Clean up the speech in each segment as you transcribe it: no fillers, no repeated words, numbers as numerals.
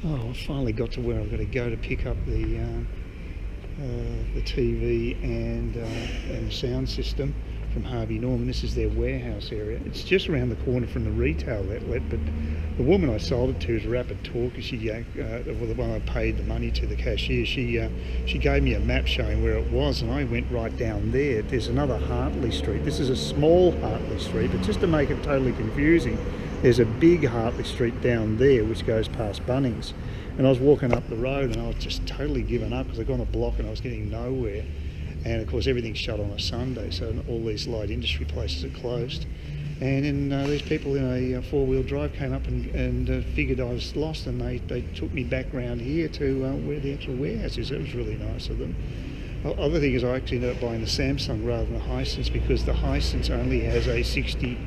Oh, I finally got to where I've got to go to pick up the TV and sound system from Harvey Norman. This is their warehouse area. It's just around the corner from the retail outlet, but the woman I sold it to is a rapid talker. She, well, the one I paid the money to, the cashier, she gave me a map showing where it was, and I went right down there. There's another Hartley Street. This is a small Hartley Street, but just to make it totally confusing, there's a big Hartley Street down there which goes past Bunnings. And I was walking up the road and I was just totally given up because I'd gone a block and I was getting nowhere. And of course everything's shut on a Sunday, so all these light industry places are closed. And then these people in a four-wheel drive came up and figured I was lost, and they took me back round here to where the actual warehouse is. That was really nice of them. Other thing is I actually ended up buying the Samsung rather than the Hisense, because the Hisense only has a 60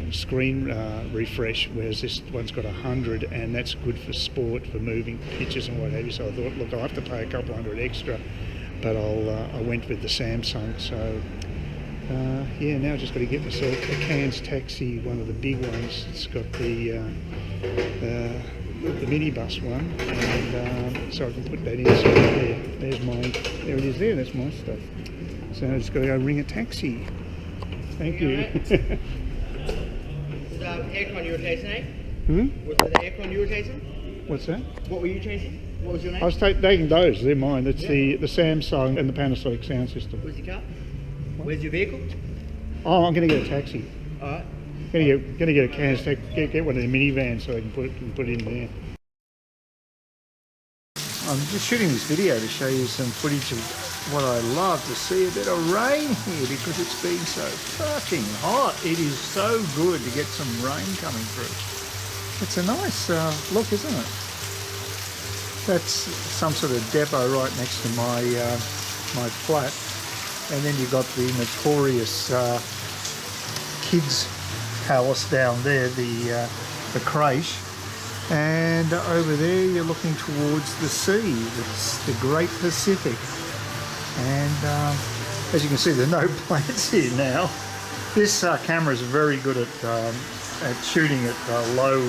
screen refresh, whereas this one's got 100, and that's good for sport, for moving pictures and what have you. So I thought, look, I'll have to pay a couple hundred extra, but I went with the Samsung. So yeah, now I've just got to get myself a Cairns taxi, one of the big ones. It's got the minibus one, and so I can put that in. So there it is there, that's my stuff. So I just got to go ring a taxi. Thank you. Aircon you were chasing, eh? Hmm? Was it the aircon you were chasing? What's that? What were you chasing? What was your name? I was taking those, they're mine. That's the Samsung and the Panasonic sound system. Where's your car? Where's your vehicle? Oh, I'm going to get a taxi. Alright. Going to get a Cairns taxi, get one of the minivans so I can put it in there. I'm just shooting this video to show you some footage of what I love to see, a bit of rain here because it's been so fucking hot. It is so good to get some rain coming through. It's a nice look, isn't it? That's some sort of depot right next to my my flat, and then you've got the notorious kids palace down there, the creche. And over there you're looking towards the sea. It's the Great Pacific. And as you can see, there are no plants here now. This camera is very good at shooting at low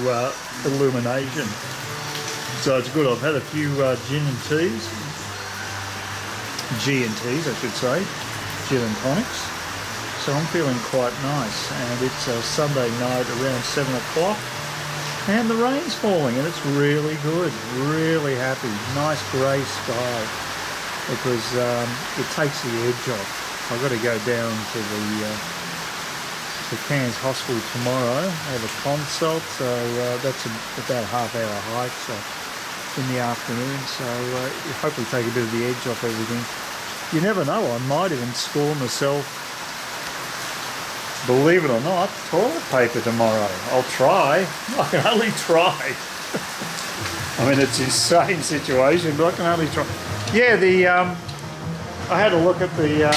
illumination. So it's good. I've had a few gin and teas. G&Ts, I should say. Gin and tonics. So I'm feeling quite nice. And it's a Sunday night around 7 o'clock. And the rain's falling, and it's really good, really happy. Nice grey sky, because it takes the edge off. I've got to go down to the Cairns Hospital tomorrow. I have a consult, so that's about a half-hour hike in the afternoon. So hopefully take a bit of the edge off everything. You never know, I might even score myself, believe it or not, toilet paper tomorrow. I'll try. I can only try. I mean, it's an insane situation, but I can only try. Yeah, I had a look at the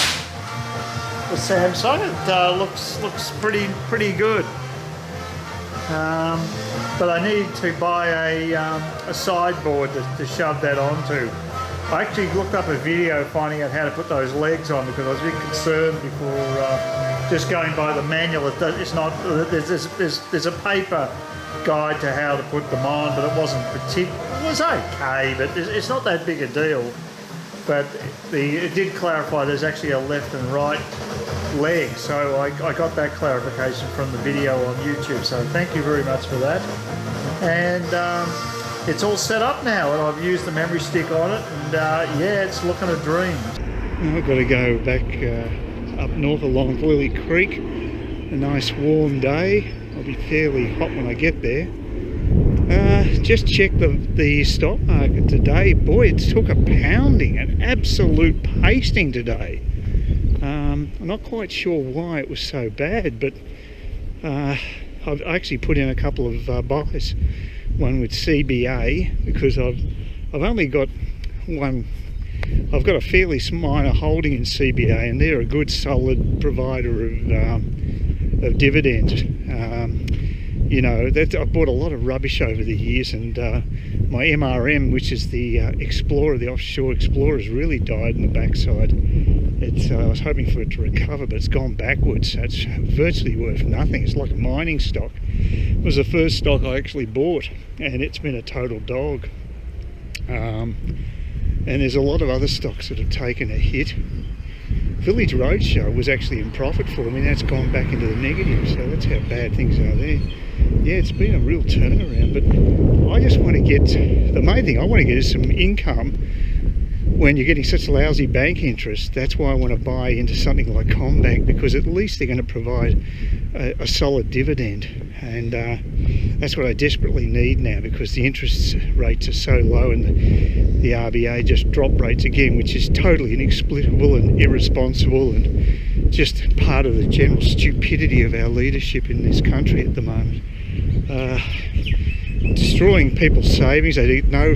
Samsung. It looks pretty good. But I need to buy a sideboard to shove that onto. I actually looked up a video finding out how to put those legs on, because I was a bit concerned before just going by the manual. It's not. There's a paper guide to how to put them on, but it wasn't it was okay, but it's not that big a deal. But it did clarify there's actually a left and right leg, so I got that clarification from the video on YouTube. So thank you very much for that. And it's all set up now, and I've used the memory stick on it, and yeah, it's looking a dream. I've got to go back up north along Lily Creek. A nice warm day. I'll be fairly hot when I get there. Just check the stock market today. Boy, it took a pounding, an absolute pasting today. I'm not quite sure why it was so bad, but I've actually put in a couple of buys. One with CBA, because I've only got one. I've got a fairly minor holding in CBA, and they're a good solid provider of dividends. You know, I've bought a lot of rubbish over the years, and my MRM, which is the Explorer, the offshore Explorer, has really died in the backside. I was hoping for it to recover, but it's gone backwards, so it's virtually worth nothing. It's like a mining stock. was the first stock I actually bought, and it's been a total dog. And there's a lot of other stocks that have taken a hit. Village Roadshow was actually in profit for me. Now it's gone back into the negative, so that's how bad things are there. Yeah, it's been a real turnaround, but I just want to get, the main thing I want to get is some income when you're getting such lousy bank interest. That's why I want to buy into something like Combank, because at least they're going to provide a solid dividend, and that's what I desperately need now, because the interest rates are so low, and the RBA just dropped rates again, which is totally inexplicable and irresponsible, and just part of the general stupidity of our leadership in this country at the moment. Destroying people's savings. They get no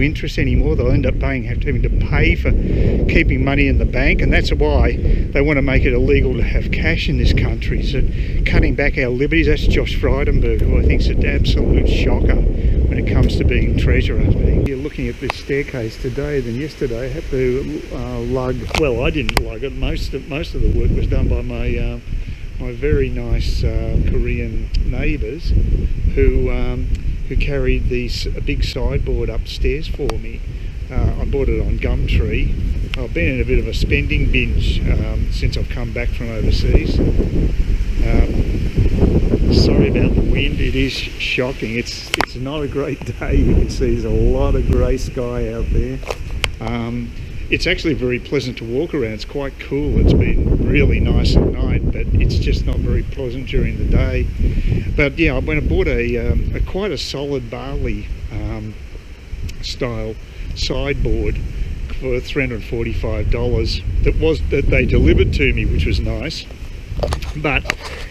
interest anymore. They'll end up having to pay for keeping money in the bank, and that's why they want to make it illegal to have cash in this country. So cutting back our liberties. That's Josh Frydenberg, who I think is an absolute shocker when it comes to being treasurer. You're looking at this staircase today, then yesterday I had to lug. Well, I didn't lug it. Most of the work was done by my very nice Korean neighbours who carried a big sideboard upstairs for me. I bought it on Gumtree. I've been in a bit of a spending binge since I've come back from overseas. Sorry about the wind, it is shocking. It's not a great day. You can see there's a lot of grey sky out there. It's actually very pleasant to walk around. It's quite cool. It's been really nice at night, but it's just not very pleasant during the day. But yeah, I went and bought a quite a solid barley style sideboard for $345 that they delivered to me, which was nice. But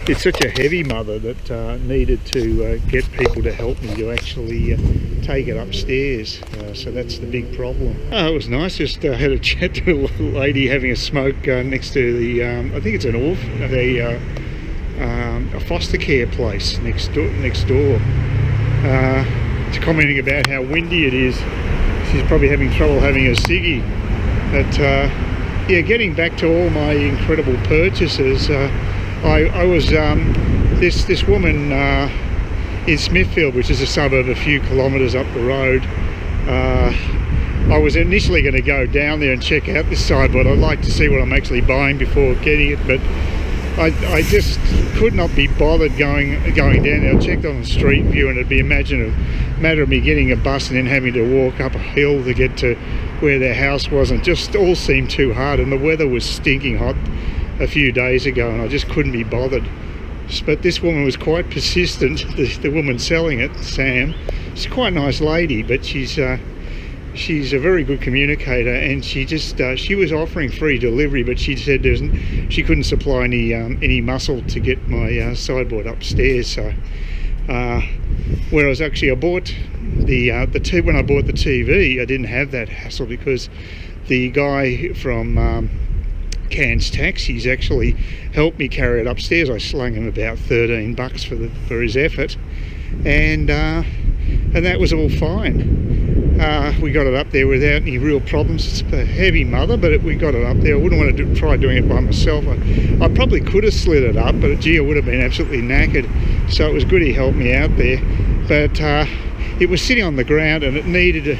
it's such a heavy mother that needed to get people to help me to actually take it upstairs. So that's the big problem. Oh, it was nice. Just had a chat to a lady having a smoke next to the, I think it's a foster care place next door. It's commenting about how windy it is. She's probably having trouble having a ciggy. But yeah, getting back to all my incredible purchases, I was this woman in Smithfield, which is a suburb a few kilometres up the road. I was initially going to go down there and check out this sideboard. I'd like to see what I'm actually buying before getting it, but I just could not be bothered going down there. I checked on the Street View, and it'd be a matter of me getting a bus and then having to walk up a hill to get to where their house was, and just all seemed too hard, and the weather was stinking hot a few days ago, and I just couldn't be bothered. But this woman was quite persistent, the woman selling it, Sam. She's quite a nice lady, but she's a very good communicator, and she was offering free delivery, but she said she couldn't supply any muscle to get my sideboard upstairs. So whereas actually I bought when I bought the TV, I didn't have that hassle, because the guy from Cairns Taxis actually helped me carry it upstairs. I slung him about $13 for his effort, and that was all fine. We got it up there without any real problems. It's a heavy mother, but we got it up there. I wouldn't want to try doing it by myself. I probably could have slid it up, but gee, I would have been absolutely knackered. So it was good he helped me out there. But it was sitting on the ground, and it needed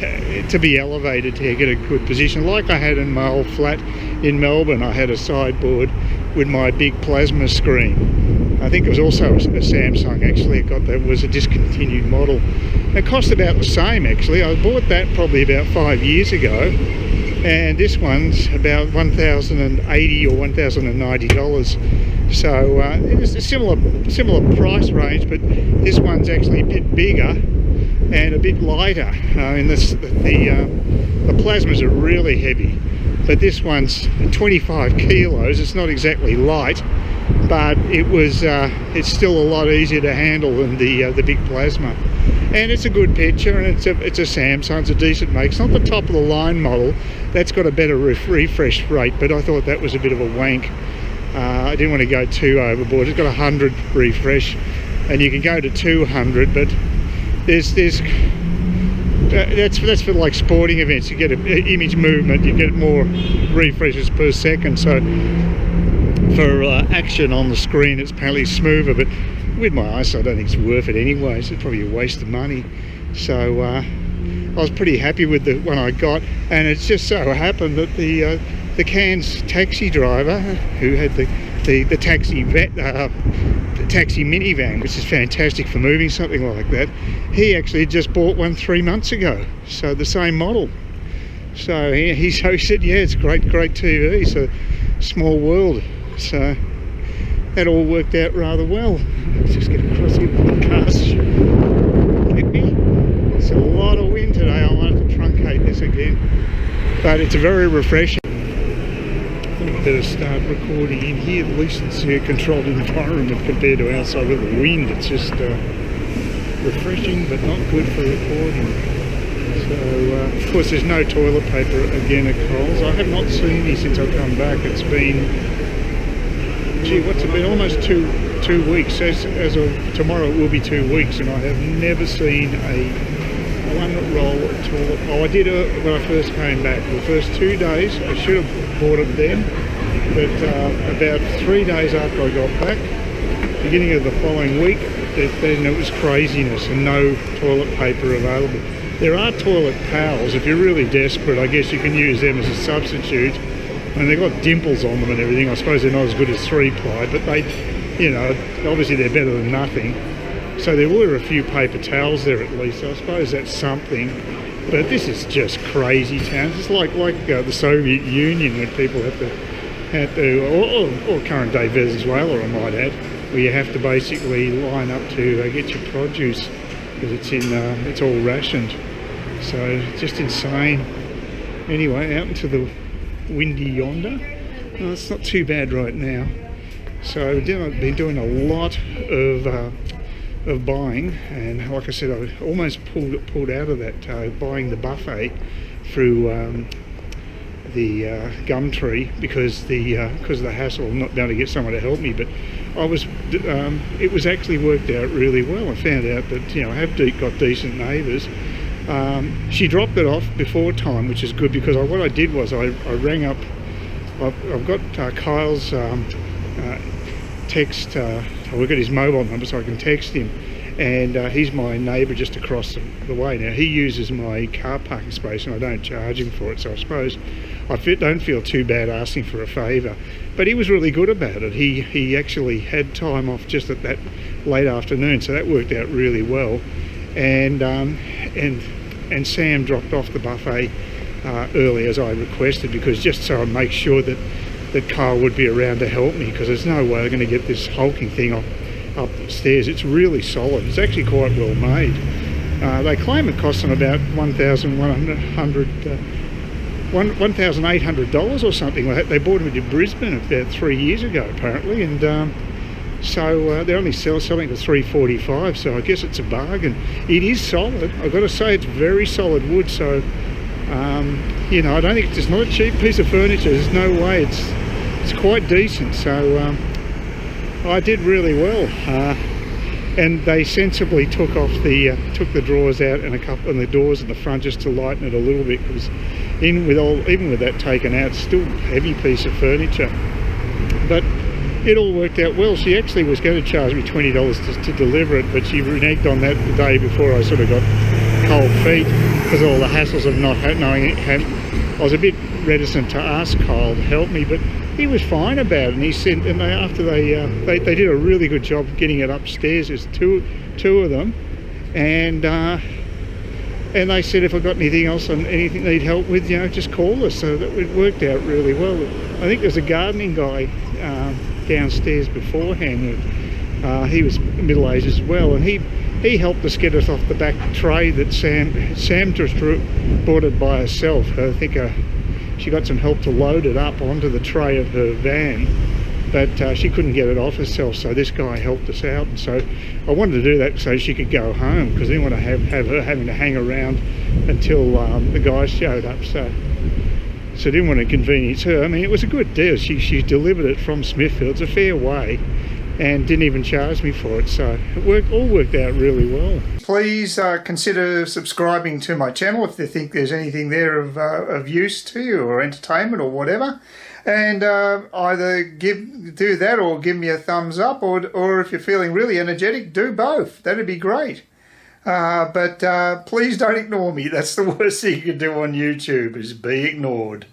to be elevated to get a good position. Like I had in my old flat in Melbourne, I had a sideboard with my big plasma screen. I think it was also a Samsung, actually. That was a discontinued model. It cost about the same, actually. I bought that probably about 5 years ago, and this one's about $1,080 or $1,090. So it was a similar price range, but this one's actually a bit bigger and a bit lighter. The plasmas are really heavy, but this one's 25 kilos. It's not exactly light, but it's still a lot easier to handle than the big plasma. And it's a good picture, and it's a Samsung. It's a decent make. It's not the top of the line model. That's got a better refresh rate, but I thought that was a bit of a wank. I didn't want to go too overboard. It's got 100 refresh, and you can go to 200, but that's for like sporting events. You get an image movement, you get more refreshes per second. So for action on the screen, it's apparently smoother, but with my eyesight, I don't think it's worth it anyway. So it's probably a waste of money. So I was pretty happy with the one I got, and it's just so happened that the Cairns taxi driver who had the taxi minivan, which is fantastic for moving something like that, he actually just bought one 3 months ago, so the same model. So he said, yeah, it's great TV, so small world. So that all worked out rather well. Let's just get across here before the cars hit me. It's a lot of wind today. I might have to truncate this again, but it's very refreshing. I better start recording in here. At least it's a controlled environment compared to outside with the wind. It's just refreshing, but not good for recording. So, of course, there's no toilet paper again at Coles. I have not seen any since I've come back. It's been, gee, what's it been? Almost two weeks. As of tomorrow, it will be 2 weeks, and I have never seen one roll of toilet. Oh, I did when I first came back. The first 2 days, I should have bought it then, but about 3 days after I got back, beginning of the following week, then it was craziness and no toilet paper available. There are toilet towels. If you're really desperate, I guess you can use them as a substitute. I mean, they've got dimples on them and everything. I suppose they're not as good as 3-ply, but they, you know, obviously they're better than nothing. So there were a few paper towels there at least. So I suppose that's something. But this is just crazy town. It's like the Soviet Union, when people had to, or current day Venezuela, I might add, where you have to basically line up to get your produce because it's all rationed. So just insane. Anyway, out into the windy yonder. Oh, it's not too bad right now. So I've been doing a lot of buying, and like I said, I almost pulled out of that buying the buffet through the Gumtree because of the hassle of not being able to get someone to help me. But it was actually worked out really well. I found out that, you know, I have got decent neighbours. She dropped it off before time, which is good, because what I did was I rang up. I've got Kyle's text. I've got his mobile number so I can text him, and he's my neighbour just across the way. Now he uses my car parking space and I don't charge him for it, so I suppose I don't feel too bad asking for a favour. But he was really good about it. He actually had time off just at that late afternoon, so that worked out really well. And Sam dropped off the buffet early as I requested, because just so I make sure that Kyle would be around to help me, because there's no way I'm going to get this hulking thing up the stairs. It's really solid. It's actually quite well made. They claim it costs them about $1,800 or something like that. They bought them in Brisbane about 3 years ago apparently, and so they only selling for $3.45, so I guess it's a bargain. It is solid. I've got to say, it's very solid wood, so you know, I don't think it's not a cheap piece of furniture. There's no way. It's quite decent. So I did really well, and they sensibly took the drawers out and the doors in the front just to lighten it a little bit, because even with that taken out, it's still a heavy piece of furniture. But it all worked out well. She actually was going to charge me $20 to deliver it, but she reneged on that the day before I sort of got cold feet because of all the hassles of not knowing it. I was a bit reticent to ask Kyle to help me, but he was fine about it. And he said, and after they did a really good job getting it upstairs. There's two of them, and they said if I got anything else and anything they'd help with, you know, just call us. So that it worked out really well. I think there's a gardening guy downstairs beforehand. He was middle-aged as well, and he helped us get us off the back tray that Sam just brought it by herself. I think she got some help to load it up onto the tray of her van, but she couldn't get it off herself, so this guy helped us out. And so I wanted to do that so she could go home, because I didn't want to have her having to hang around until the guys showed up. So I didn't want to inconvenience her. I mean, it was a good deal. She delivered it from Smithfield. It's a fair way. and didn't even charge me for it, so it all worked out really well. Please consider subscribing to my channel if you think there's anything there of use to you or entertainment or whatever, and either do that or give me a thumbs up, or if you're feeling really energetic, do both. That'd be great. But please don't ignore me. That's the worst thing you can do on YouTube, is be ignored.